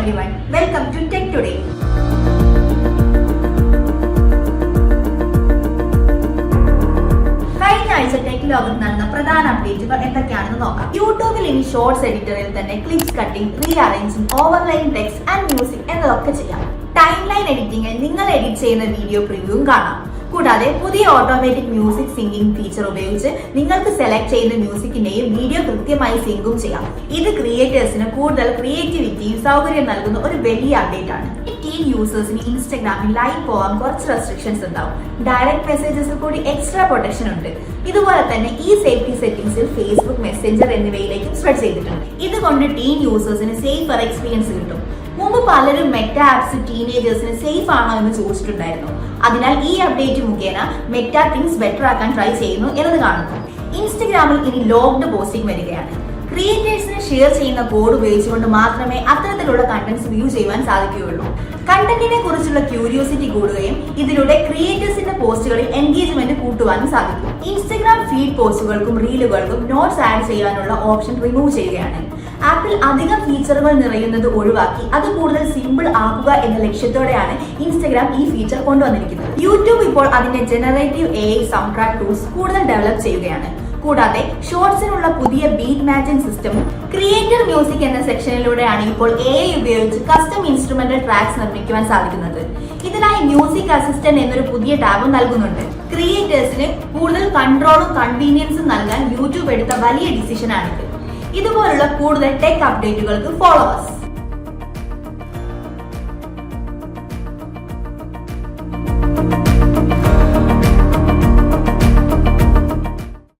everyone, welcome to Tech Today. കഴിഞ്ഞ ആഴ്ച tech ലോകത്ത് നടന്ന പ്രധാന അപ്ഡേറ്റുകൾ എന്തൊക്കെയാണെന്ന് നോക്കാം. യൂട്യൂബിൽ ഇനി ഷോർട്സ് എഡിറ്ററിൽ തന്നെ clips cutting, rearranging, overline text and music എന്നതൊക്കെ ചെയ്യാം. ടൈം ലൈൻ എഡിറ്റിംഗിൽ നിങ്ങൾ എഡിറ്റ് ചെയ്യുന്ന വീഡിയോ പ്രിവ്യൂവും കാണാം. കൂടാതെ പുതിയ ഓട്ടോമാറ്റിക് മ്യൂസിക് സിംഗിങ് ഫീച്ചർ ഉപയോഗിച്ച് നിങ്ങൾക്ക് സെലക്ട് ചെയ്യുന്ന മ്യൂസിക്കിന്റെയും വീഡിയോ കൃത്യമായി സിങ്കും ചെയ്യാം. ഇത് ക്രിയേറ്റേഴ്സിന് കൂടുതൽ ക്രിയേറ്റിവിറ്റിയും സൗകര്യം നൽകുന്ന ഒരു വലിയ അപ്ഡേറ്റ് ആണ്. ടീം യൂസേഴ്സിന് ഇൻസ്റ്റഗ്രാമിൽ ലൈവ് പോകാൻ കുറച്ച് റെസ്ട്രിക്ഷൻസ് ഉണ്ടാവും. ഡയറക്ട് മെസ്സേജസിൽ കൂടി എക്സ്ട്രാ പ്രൊട്ടക്ഷൻ ഉണ്ട്. ഇതുപോലെ തന്നെ ഈ സേഫ്റ്റി സെറ്റിംഗ്സിൽ ഫേസ്ബുക്ക്, മെസ്സഞ്ചർ എന്നിവയിലേക്കും സ്പ്രെഡ് ചെയ്തിട്ടുണ്ട്. ഇതുകൊണ്ട് ടീം യൂസേഴ്സിന് സേഫർ എക്സ്പീരിയൻസ് കിട്ടും. മുമ്പ് പലരും മെറ്റ ആപ്സ് ടീനേജേഴ്സിന് സേഫ് ആണോ എന്ന് ചോദിച്ചിട്ടുണ്ടായിരുന്നു. അതിനാൽ ഈ അപ്ഡേറ്റ് മുഖേന മെറ്റ തിങ്സ് ബെറ്റർ ആക്കാൻ ട്രൈ ചെയ്യുന്നു എന്നത് കാണുന്നു. ഇൻസ്റ്റഗ്രാമിൽ ഇനി ലോക്ക്ഡ് പോസ്റ്റിംഗ് വരികയാണ്. ക്രിയേറ്റേഴ്സിന് ഷെയർ ചെയ്യുന്ന കോഡ് ഉപയോഗിച്ചുകൊണ്ട് മാത്രമേ അത്തരത്തിലുള്ള കണ്ടന്റ്സ് വ്യൂ ചെയ്യുവാൻ സാധിക്കുകയുള്ളൂ. കണ്ടന്റിനെ കുറിച്ചുള്ള ക്യൂരിയോസിറ്റി കൂടുകയും ഇതിലൂടെ ക്രിയേറ്റേഴ്സിന്റെ പോസ്റ്റുകളിൽ എൻഗേജ്മെന്റ് കൂട്ടുവാനും സാധിക്കും. ഇൻസ്റ്റഗ്രാം ഫീഡ് പോസ്റ്റുകൾക്കും റീലുകൾക്കും നോട്ട്സ് ആഡ് ചെയ്യാനുള്ള ഓപ്ഷൻ റിമൂവ് ചെയ്യുകയാണ്. ആപ്പിൽ അധികം ഫീച്ചറുകൾ നിറയുന്നത് ഒഴിവാക്കി അത് കൂടുതൽ സിമ്പിൾ ആക്കുക എന്ന ലക്ഷ്യത്തോടെയാണ് ഇൻസ്റ്റഗ്രാം ഈ ഫീച്ചർ കൊണ്ടുവന്നിരിക്കുന്നത്. യൂട്യൂബ് ഇപ്പോൾ അതിന്റെ generative AI sound track tools കൂടുതൽ ഡെവലപ്പ് ചെയ്യുകയാണ്. കൂടാതെ ഷോർട്സിനുള്ള പുതിയ ബീറ്റ് മാച്ചിങ് സിസ്റ്റമും ക്രിയേറ്റർ മ്യൂസിക് എന്ന സെക്ഷനിലൂടെയാണ് ഇപ്പോൾ AI ഉപയോഗിച്ച് കസ്റ്റം ഇൻസ്ട്രുമെന്റൽ ട്രാക്സ് നിർമ്മിക്കുവാൻ സാധിക്കുന്നത്. ഇതിനായി മ്യൂസിക് അസിസ്റ്റന്റ് എന്നൊരു പുതിയ ടാബും നൽകുന്നുണ്ട്. ക്രിയേറ്റേഴ്സിന് കൂടുതൽ കൺട്രോളും കൺവീനിയൻസും നൽകാൻ യൂട്യൂബ് എടുത്ത വലിയ ഡിസിഷനാണിത്. ഇതുപോലുള്ള കൂടുതൽ ടെക് അപ്ഡേറ്റുകൾക്ക് ഫോളോ us.